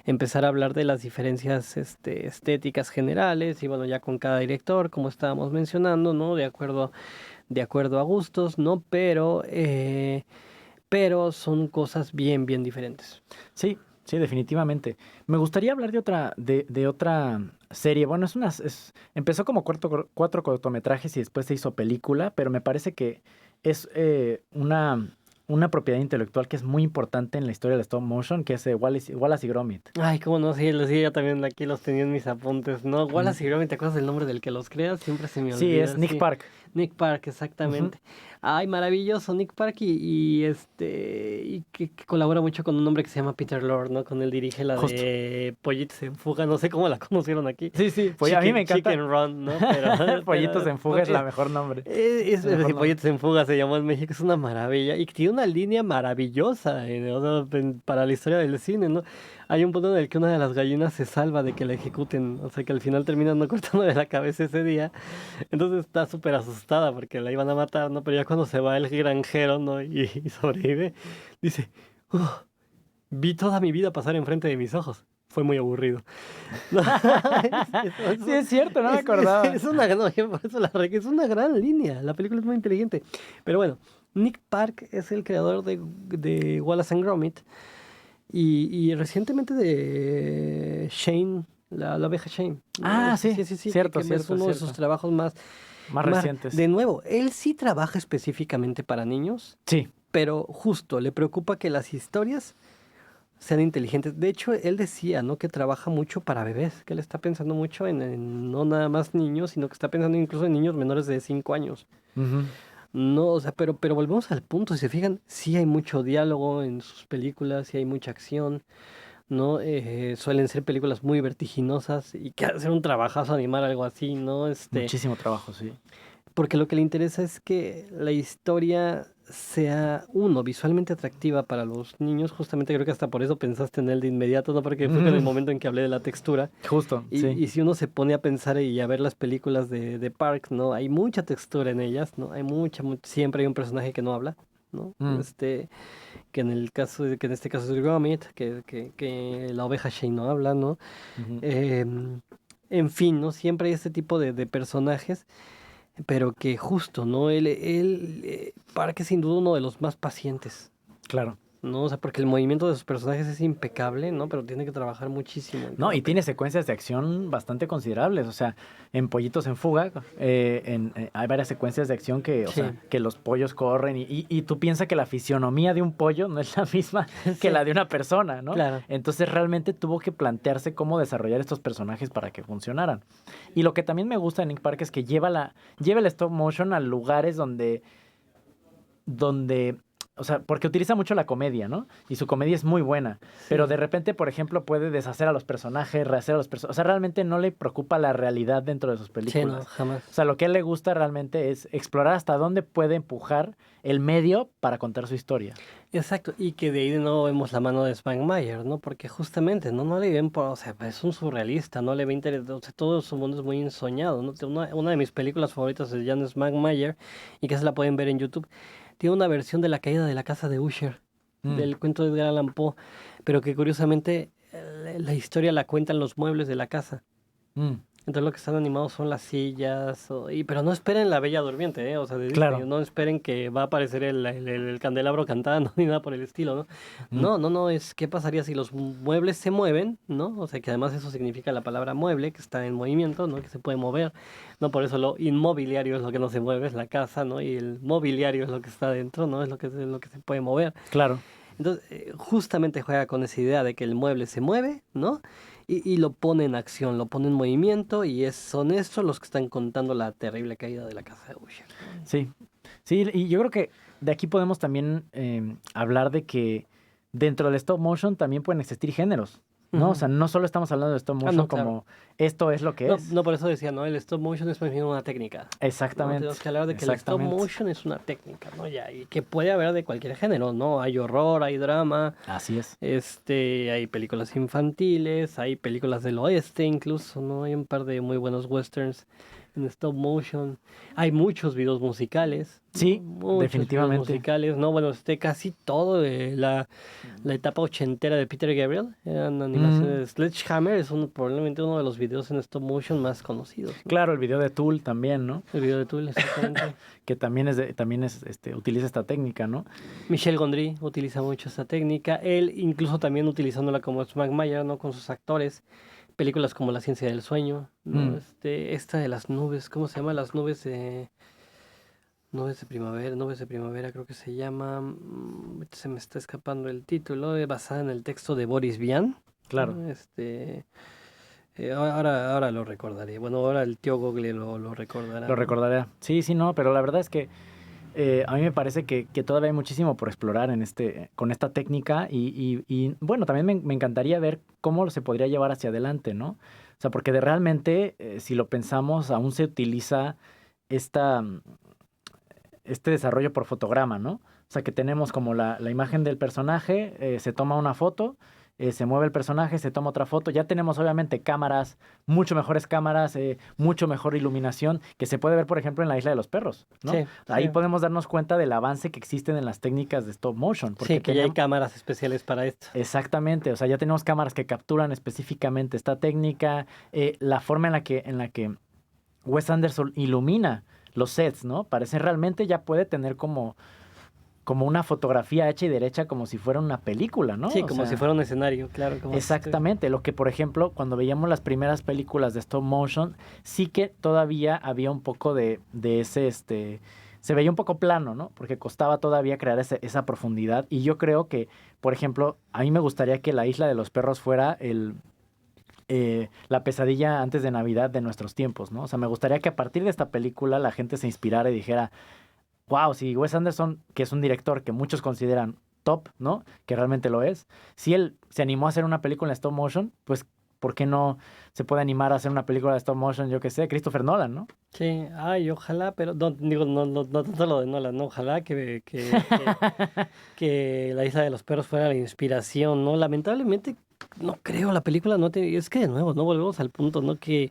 empezar a hablar de las diferencias estéticas generales y bueno, ya con cada director, como estábamos mencionando, ¿no? De acuerdo a gustos, ¿no? Pero son cosas bien diferentes. Sí, sí, definitivamente. Me gustaría hablar de otra serie. Bueno, empezó como cuatro cortometrajes y después se hizo película, pero me parece que es una una propiedad intelectual que es muy importante en la historia del stop motion, que es Wallace y Gromit. Ay, cómo no, sí, yo también aquí los tenía en mis apuntes, ¿no? Wallace y Gromit, ¿te acuerdas del nombre del que los crea? Siempre se me Sí, olvida. es Nick sí. Park. Nick Park, exactamente. Ay, maravilloso, Nick Park y que colabora mucho con un hombre que se llama Peter Lord, ¿no? Con él dirige la Justo. de Pollitos en Fuga, no sé cómo la conocieron aquí. Sí, pues a mí me encanta. Chicken Run, ¿no? Pero, Pollitos en Fuga es la porque mejor nombre. es, El mejor sí, nombre. Pollitos en Fuga se llamó en México, es una maravilla y tiene una línea maravillosa o sea, para la historia del cine, ¿no? Hay un punto en el que una de las gallinas se salva de que la ejecuten, o sea que al final terminan no cortándole la cabeza ese día. Entonces está súper asustada porque la iban a matar, ¿no? Pero ya cuando se va el granjero, ¿no? Y sobrevive, dice, "Oh, vi toda mi vida pasar enfrente de mis ojos. Fue muy aburrido." No, Sí, es cierto, no me acordaba. Es una, no, yo por eso es una gran línea. La película es muy inteligente. Pero bueno, Nick Park es el creador de Wallace and Gromit y recientemente de Shane, la abeja Shane. Ah, sí, cierto, que es cierto, uno de cierto. sus trabajos más Recientes. De nuevo, él sí trabaja específicamente para niños, Sí, pero justo le preocupa que las historias sean inteligentes. De hecho, él decía, ¿no? Que trabaja mucho para bebés, que él está pensando mucho en no nada más niños, sino que está pensando incluso en niños menores de 5 años. ujú, No, o sea, pero volvemos al punto, si se fijan, sí hay mucho diálogo en sus películas, sí hay mucha acción, ¿no? Suelen ser películas muy vertiginosas y que hacer un trabajazo animar algo así, ¿no? muchísimo trabajo, sí. Porque lo que le interesa es que la historia sea, uno, visualmente atractiva para los niños. Justamente creo que hasta por eso pensaste en él de inmediato, ¿no? Porque fue en el momento en que hablé de la textura. Justo, Y, sí. y si uno se pone a pensar y a ver las películas de Park, ¿no? Hay mucha textura en ellas, ¿no? Hay siempre hay un personaje que no habla, ¿no? Mm. Que en este caso es Gromit, que la oveja Shane no habla, ¿no? Ujú. En fin, ¿no? Siempre hay este tipo de personajes, pero que justo, ¿no? Park es sin duda uno de los más pacientes, Claro. ¿no? O sea, porque el movimiento de sus personajes es impecable, ¿no? Pero tiene que trabajar muchísimo en No, cada y tiene secuencias de acción bastante considerables. O sea, en Pollitos en Fuga, hay varias secuencias de acción que, o Sí. sea, que los pollos corren y tú piensas que la fisionomía de un pollo no es la misma que Sí. la de una persona, ¿no? Claro. Entonces realmente tuvo que plantearse cómo desarrollar estos personajes para que funcionaran. Y lo que también me gusta de Nick Park es que lleva el stop motion a lugares donde, o sea, porque utiliza mucho la comedia, ¿no? Y su comedia es muy buena. Pero de repente, por ejemplo, puede deshacer a los personajes, rehacer a los personajes. O sea, realmente no le preocupa la realidad dentro de sus Sí, películas. no, jamás. O sea, lo que a él le gusta realmente es explorar hasta dónde puede empujar el medio para contar su historia. Exacto, y que de ahí de nuevo vemos la mano de Spangmayer, ¿no? Porque justamente, ¿no? No le ven o sea, es un surrealista, no le ve interés, o sea, todo su mundo es muy ensoñado, ¿no? Una de mis películas favoritas es Jan Spangmayer, y que se la pueden ver en YouTube. Tiene una versión de La caída de la casa de Usher, del cuento de Edgar Allan Poe, pero que curiosamente la historia la cuentan los muebles de la casa. Mm. Entonces lo que están animados son las sillas, pero no esperen la Bella Durmiente, ¿eh? O sea, de Disney, Claro. no esperen que va a aparecer el candelabro cantando ni nada por el estilo, ¿no? Mm. No, es qué pasaría si los muebles se mueven, ¿no? O sea, que además eso significa la palabra mueble, que está en movimiento, ¿no? Que se puede mover, ¿no? Por eso lo inmobiliario es lo que no se mueve, es la casa, ¿no? Y el mobiliario es lo que está dentro, ¿no? Es lo que se puede mover. Claro. Entonces, justamente juega con esa idea de que el mueble se mueve, ¿no? Y lo pone en acción, lo pone en movimiento y son estos los que están contando la terrible caída de la casa de Usher. Sí. Sí, y yo creo que de aquí podemos también hablar de que dentro del stop motion también pueden existir géneros, ¿no? Ujú. O sea, no solo estamos hablando de stop motion no, claro. como esto es lo que No, es. no, por eso decía, ¿no? El stop motion es más bien una técnica. ¿No? Exactamente. Tenemos que hablar de que el stop motion es una técnica, ¿no? Ya, y que puede haber de cualquier género, ¿no? Hay horror, hay drama. Así es. Hay películas infantiles, hay películas del oeste incluso, ¿no? Hay un par de muy buenos westerns en stop motion. Hay muchos videos musicales. Sí, Muchos definitivamente. videos musicales, ¿no? Bueno, casi todo de la etapa ochentera de Peter Gabriel. Eran animaciones. Sledgehammer es probablemente uno de los videos en stop motion más conocidos, ¿no? Claro, el video de Tool también, ¿no? El video de Tool, exactamente. Que también utiliza esta técnica, ¿no? Michel Gondry utiliza mucho esta técnica. Él incluso también utilizándola como Spangmayer, ¿no? Con sus actores. Películas como La ciencia del sueño, ¿no? Esta de las nubes, ¿cómo se llama? Las nubes de... Nubes de primavera, creo que se llama. Se me está escapando el título, basada en el texto de Boris Vian. Claro. ¿No? Ahora lo recordaré. Bueno, ahora el tío Google lo recordará. Lo recordaré. Sí, sí, no, pero la verdad es que a mí me parece que todavía hay muchísimo por explorar con esta técnica y, bueno, también me encantaría ver cómo se podría llevar hacia adelante, ¿no? O sea, porque realmente, si lo pensamos, aún se utiliza esta, este desarrollo por fotograma, ¿no? O sea, que tenemos como la imagen del personaje, se toma una foto, se mueve el personaje, se toma otra foto. Ya tenemos obviamente cámaras, mucho mejores cámaras, mucho mejor iluminación, que se puede ver, por ejemplo, en la Isla de los Perros, ¿no? Sí, Ahí sí. podemos darnos cuenta del avance que existen en las técnicas de stop motion. Sí, que ya hay tenemos- cámaras especiales para esto. Exactamente, o sea, ya tenemos cámaras que capturan específicamente esta técnica, la forma en la que Wes Anderson ilumina los sets, ¿no? Parece realmente ya puede tener como una fotografía hecha y derecha como si fuera una película, ¿no? Sí, O como sea, si fuera un escenario, claro. exactamente, lo que por ejemplo cuando veíamos las primeras películas de stop motion, sí que todavía había un poco de ese, se veía un poco plano, ¿no? Porque costaba todavía crear esa profundidad y yo creo que, por ejemplo, a mí me gustaría que la Isla de los Perros fuera la pesadilla antes de Navidad de nuestros tiempos, ¿no? O sea, me gustaría que a partir de esta película la gente se inspirara y dijera, wow, si Wes Anderson, que es un director que muchos consideran top, ¿no? Que realmente lo es, si él se animó a hacer una película en stop motion, pues, ¿por qué no se puede animar a hacer una película de stop motion, yo qué sé, Christopher Nolan, ¿no? Sí, ay, ojalá, pero no, digo, no tanto lo de Nolan, no, ojalá que La Isla de los Perros fuera la inspiración, ¿no? Lamentablemente, no creo, la película no te... Es que de nuevo, ¿no? Volvemos al punto, ¿no? Que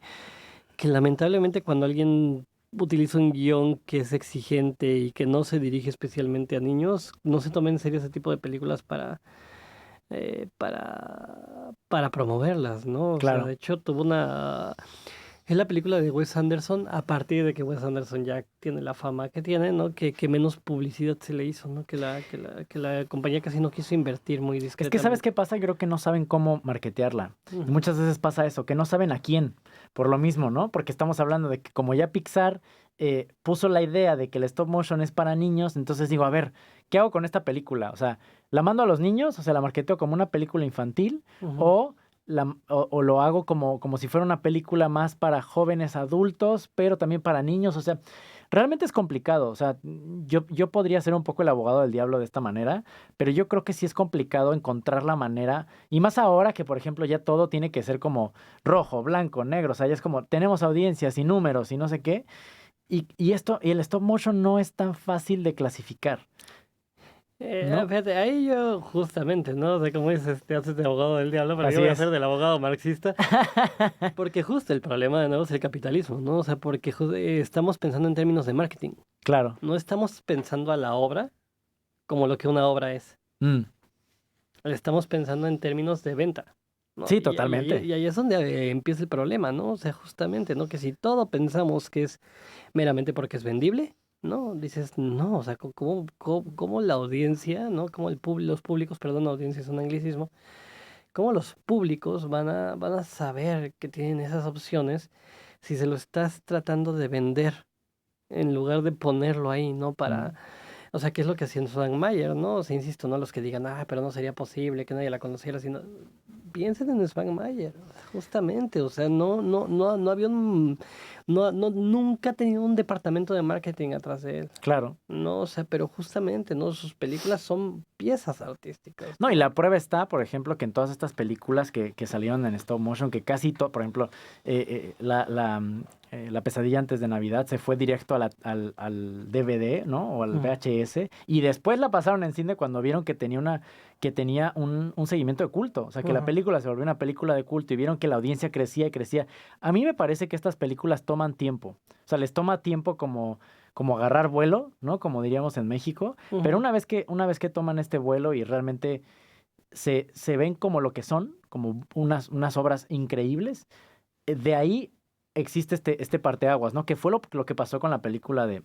lamentablemente cuando alguien utiliza un guión que es exigente y que no se dirige especialmente a niños, no se toma en serio ese tipo de películas para promoverlas, ¿no? O sea, Claro. de hecho, tuvo una... Es la película de Wes Anderson a partir de que Wes Anderson ya tiene la fama que tiene, ¿no? Que menos publicidad se le hizo, ¿no? Que la compañía casi no quiso invertir muy Es que discretamente. ¿sabes qué pasa? Creo que no saben cómo marketearla. Y Ujú. muchas veces pasa eso, que no saben a quién, por lo mismo, ¿no? Porque estamos hablando de que como ya Pixar puso la idea de que el stop motion es para niños, entonces digo, a ver, ¿qué hago con esta película? O sea, ¿la mando a los niños? O sea, ¿la marketeo como una película infantil? Ujú. O lo hago como si fuera una película más para jóvenes adultos, pero también para niños. O sea, realmente es complicado. O sea, yo podría ser un poco el abogado del diablo de esta manera, pero yo creo que sí es complicado encontrar la manera. Y más ahora que, por ejemplo, ya todo tiene que ser como rojo, blanco, negro. O sea, ya es como tenemos audiencias y números y no sé qué. Y el stop motion no es tan fácil de clasificar, ¿no? Fíjate, ahí yo justamente, ¿no? O sea, como dices, te haces de abogado del diablo, pero Así yo voy a es. ser del abogado marxista. Porque justo el problema de nuevo es el capitalismo, ¿no? O sea, porque estamos pensando en términos de marketing. Claro. No estamos pensando a la obra como lo que una obra es. Mm, Estamos pensando en términos de venta, ¿no? Sí, Y totalmente. ahí es donde empieza el problema, ¿no? O sea, justamente, ¿no? Que si todo pensamos que es meramente porque es vendible, ¿no? Dices, no, o sea, ¿cómo la audiencia, ¿no? Como los públicos, perdón, audiencia es un anglicismo, ¿cómo los públicos van a saber que tienen esas opciones si se lo estás tratando de vender en lugar de ponerlo ahí, ¿no? Mm. O sea, ¿qué es lo que hacía Frank Mayer, no? O sea, insisto, no los que digan, pero no sería posible que nadie la conociera, sino piensen en Frank Mayer, justamente, o sea, no había nunca ha tenido un departamento de marketing atrás de él, Claro. no, o sea, pero justamente, ¿no? Sus películas son piezas artísticas, No, y la prueba está, por ejemplo, que en todas estas películas que salieron en stop motion, que casi todo, por ejemplo, la pesadilla antes de Navidad se fue directo al DVD, ¿no? O al Ujú. VHS, y después la pasaron en cine cuando vieron que tenía un seguimiento de culto. O sea, que la Ujú. película se volvió una película de culto y vieron que la audiencia crecía y crecía. A mí me parece que estas películas toman tiempo. O sea, les toma tiempo como agarrar vuelo, ¿no? Como diríamos en México. Pero Ujú. una vez que toman este vuelo y realmente se ven como lo que son, como unas obras increíbles, de ahí existe este parteaguas, ¿no? Que fue lo que pasó con la película de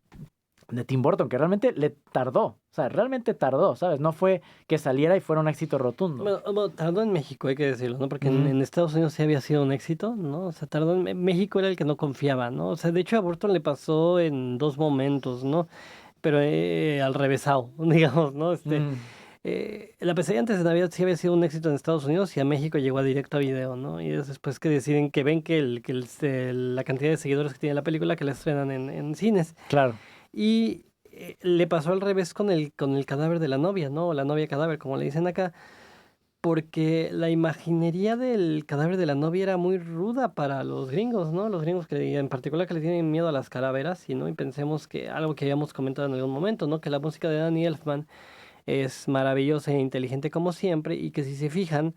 Tim Burton, que realmente le tardó, o sea, realmente tardó, ¿sabes? No fue que saliera y fuera un éxito rotundo. Bueno, tardó en México, hay que decirlo, ¿no? Porque Ujú. en Estados Unidos sí había sido un éxito, ¿no? O sea, tardó México era el que no confiaba, ¿no? O sea, de hecho a Burton le pasó en dos momentos, ¿no? pero al revésado, digamos, ¿no? La pesadilla antes de Navidad sí había sido un éxito en Estados Unidos y a México llegó a directo a video, ¿no? Y es después que deciden que ven que, la cantidad de seguidores que tiene la película que la estrenan en cines. Claro. Y le pasó al revés con el cadáver de la novia, ¿no? O la novia cadáver, como le dicen acá, porque la imaginería del cadáver de la novia era muy ruda para los gringos, ¿no? Los gringos que en particular que le tienen miedo a las calaveras, y pensemos que algo que habíamos comentado en algún momento, ¿no? Que la música de Danny Elfman es maravillosa e inteligente como siempre, y que si se fijan,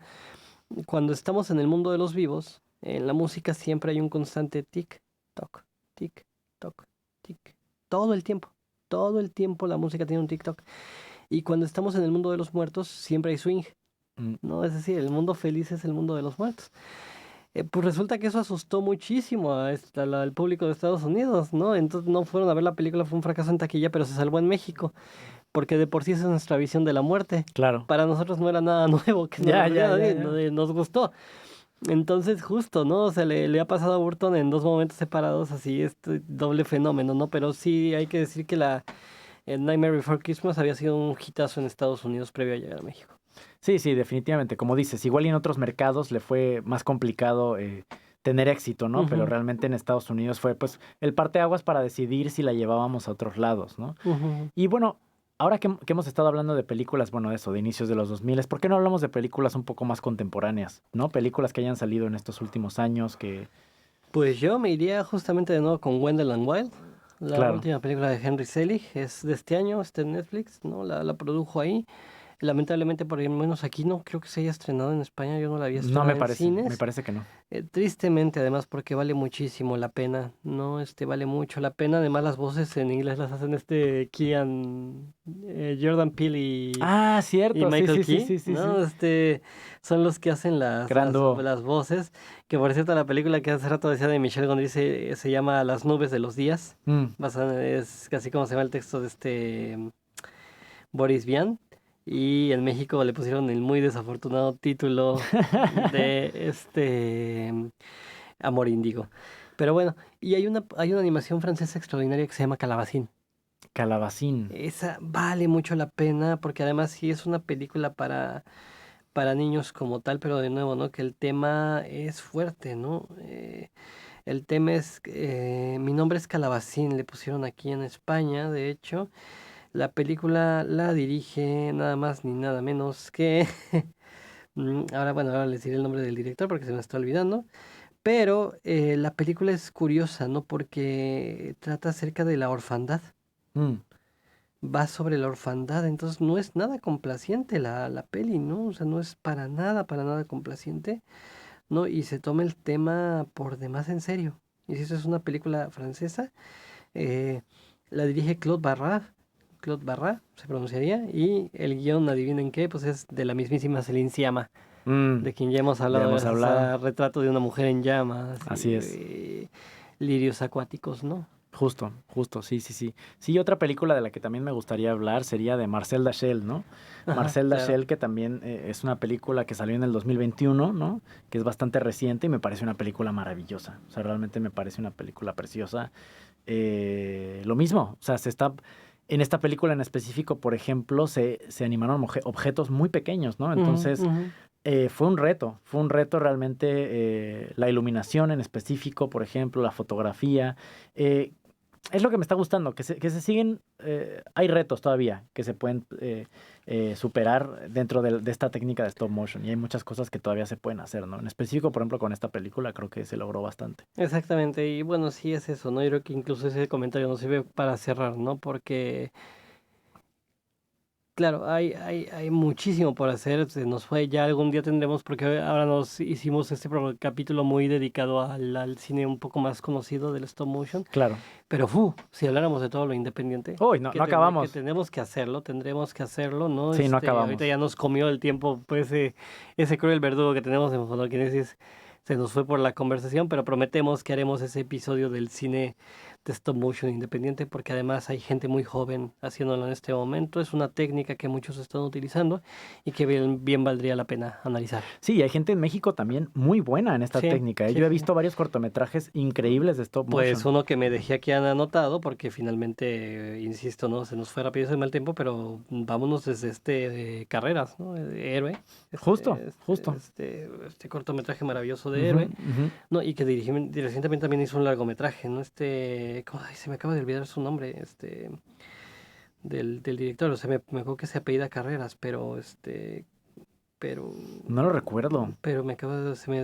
cuando estamos en el mundo de los vivos, en la música siempre hay un constante tic-toc, tic-toc, tic. Todo el tiempo la música tiene un tic-toc. Y cuando estamos en el mundo de los muertos, siempre hay swing, ¿no? Es decir, el mundo feliz es el mundo de los muertos. Pues resulta que eso asustó muchísimo al público de Estados Unidos, ¿no? Entonces no fueron a ver la película, fue un fracaso en taquilla, pero se salvó en México, porque de por sí esa es nuestra visión de la muerte. Claro. Para nosotros no era nada nuevo, que nos gustó. Entonces justo, ¿no? O sea, le ha pasado a Burton en dos momentos separados, así, este doble fenómeno, ¿no? Pero sí hay que decir que el Nightmare Before Christmas había sido un hitazo en Estados Unidos previo a llegar a México. Sí, definitivamente. Como dices, igual y en otros mercados le fue más complicado tener éxito, ¿no? Pero realmente en Estados Unidos fue pues el parteaguas para decidir si la llevábamos a otros lados, ¿no? Y bueno, ahora que hemos estado hablando de películas, bueno, eso, de inicios de los 2000, ¿por qué no hablamos de películas un poco más contemporáneas, ¿no? Películas que hayan salido en estos últimos años que... Pues yo me iría justamente de nuevo con Wendell and Wild, la última película de Henry Selick, es de este año, está en Netflix, ¿no? La produjo ahí. Lamentablemente, por lo menos aquí no creo que se haya estrenado en España, yo no la había estrenado en cines. Me parece que no. Tristemente, además, porque vale muchísimo la pena, ¿no? Vale mucho la pena. Además, las voces en inglés las hacen Kean, Jordan Peele y cierto, y Michael sí, Key, sí, ¿no? Son los que hacen las voces. Que por cierto, la película que hace rato decía de Michel Gondry se llama Las nubes de los días. Es casi como se llama el texto de Boris Vian. Y en México le pusieron el muy desafortunado título de Amor Índigo. Pero bueno, y hay una animación francesa extraordinaria que se llama Calabacín. Calabacín. Esa vale mucho la pena porque además sí es una película para niños como tal, pero de nuevo, ¿no? Que el tema es fuerte, ¿no? El tema es, mi nombre es Calabacín, le pusieron aquí en España, de hecho. La película la dirige nada más ni nada menos que... ahora les diré el nombre del director porque se me está olvidando. Pero la película es curiosa, ¿no? Porque trata acerca de la orfandad. Va sobre la orfandad, entonces no es nada complaciente la peli, ¿no? O sea, no es para nada complaciente, ¿no? Y se toma el tema por demás en serio. Y si eso es una película francesa, la dirige Claude Barra, se pronunciaría, y el guión, adivinen qué, pues es de la mismísima Céline Sciamma, de quien ya hemos hablado. Retrato de una mujer en llamas. Así es. Lirios acuáticos, ¿no? Justo, sí. Sí, otra película de la que también me gustaría hablar sería de Marcel Dachel, ¿no? Marcel Dachel, que también es una película que salió en el 2021, ¿no? Que es bastante reciente y me parece una película maravillosa. O sea, realmente me parece una película preciosa. Lo mismo, o sea, en esta película en específico, por ejemplo, se animaron objetos muy pequeños, ¿no? Entonces, fue un reto realmente, la iluminación en específico, por ejemplo, la fotografía. Es lo que me está gustando, que se siguen, hay retos todavía que se pueden superar dentro de esta técnica de stop motion, y hay muchas cosas que todavía se pueden hacer, ¿no? En específico, por ejemplo, con esta película creo que se logró bastante. Exactamente, y bueno, sí es eso, ¿no? Yo creo que incluso ese comentario nos sirve para cerrar, ¿no? Porque claro, hay muchísimo por hacer, se nos fue, ya algún día tendremos, porque ahora nos hicimos este capítulo muy dedicado al cine un poco más conocido del stop motion. Claro. Pero si habláramos de todo lo independiente, no acabamos. Que tendremos que hacerlo, ¿no? Sí, no acabamos. Ahorita ya nos comió el tiempo, pues ese cruel verdugo que tenemos en Fonokinesis se nos fue por la conversación, pero prometemos que haremos ese episodio del cine de stop motion independiente, porque además hay gente muy joven haciéndolo en este momento. Es una técnica que muchos están utilizando y que bien valdría la pena analizar. Sí, y hay gente en México también muy buena en esta Sí, técnica. sí, Yo he sí. visto varios cortometrajes increíbles de stop motion. Pues uno que me dejé aquí anotado, porque finalmente, insisto, ¿no? Se nos fue rápido el tiempo, pero vámonos desde Carreras, ¿no? Héroe. Justo. Este cortometraje maravilloso de Ujú, Héroe, ujú. ¿no? Y que recientemente también hizo un largometraje, ¿no? Ay, se me acaba de olvidar su nombre, del director, o sea, me acuerdo que se apellida Carreras, pero No lo recuerdo. pero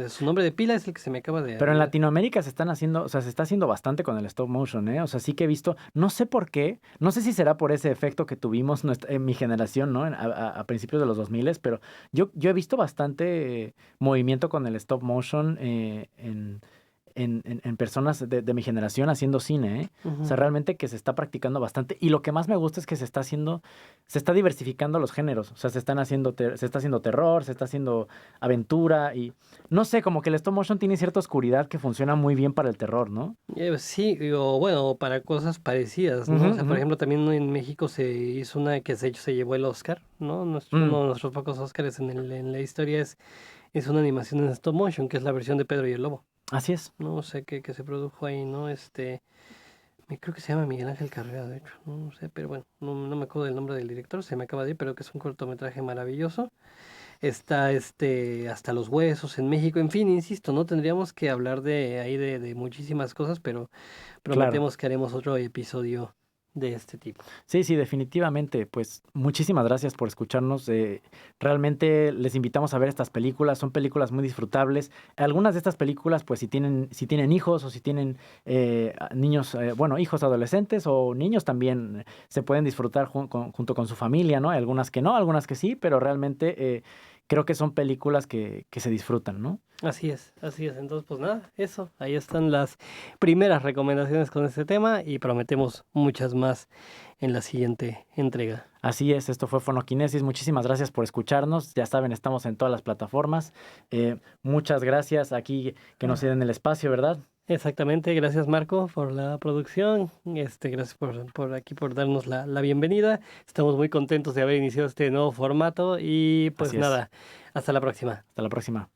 su nombre de pila es el que se me acaba de... Pero en Latinoamérica se están haciendo, o sea, se está haciendo bastante con el stop motion, ¿eh? O sea, sí que he visto, no sé por qué, no sé si será por ese efecto que tuvimos en mi generación, ¿no? A principios de los 2000, pero yo he visto bastante movimiento con el stop motion en personas de mi generación haciendo cine, ¿eh? O sea, Ujú. realmente que se está practicando bastante. Y lo que más me gusta es que se está diversificando los géneros. O sea, se está haciendo terror, se está haciendo aventura y no sé, como que el stop motion tiene cierta oscuridad que funciona muy bien para el terror, ¿no? Sí, o bueno, para cosas parecidas, ¿no? Ujú, O sea, por ujú. ejemplo, también en México se hizo una que de hecho se llevó el Oscar, ¿no? Uno de nuestros pocos Oscars en la historia es una animación en stop motion, que es la versión de Pedro y el Lobo, Así es. ¿no? O sea, que se produjo ahí, ¿no? Creo que se llama Miguel Ángel Carrera, de hecho, no sé, pero bueno, no me acuerdo del nombre del director, se me acaba de ir, pero que es un cortometraje maravilloso. Está hasta los huesos en México, en fin, insisto, no tendríamos que hablar de muchísimas cosas, pero Claro. prometemos que haremos otro episodio de este tipo. Sí, sí, definitivamente. Pues muchísimas gracias por escucharnos. Realmente les invitamos a ver estas películas. Son películas muy disfrutables. Algunas de estas películas, pues si tienen hijos o si tienen niños, bueno, hijos adolescentes o niños también se pueden disfrutar junto con su familia, ¿no? Hay algunas que no, algunas que sí, pero realmente creo que son películas que se disfrutan, ¿no? Así es, así es. Entonces, pues nada, eso, ahí están las primeras recomendaciones con este tema y prometemos muchas más en la siguiente entrega. Así es, esto fue Fonoquinesis. Muchísimas gracias por escucharnos. Ya saben, estamos en todas las plataformas. Muchas gracias aquí que nos den el espacio, ¿verdad? Exactamente, gracias Marco por la producción, gracias por darnos la bienvenida. Estamos muy contentos de haber iniciado este nuevo formato y pues Así es. nada, hasta la próxima. Hasta la próxima.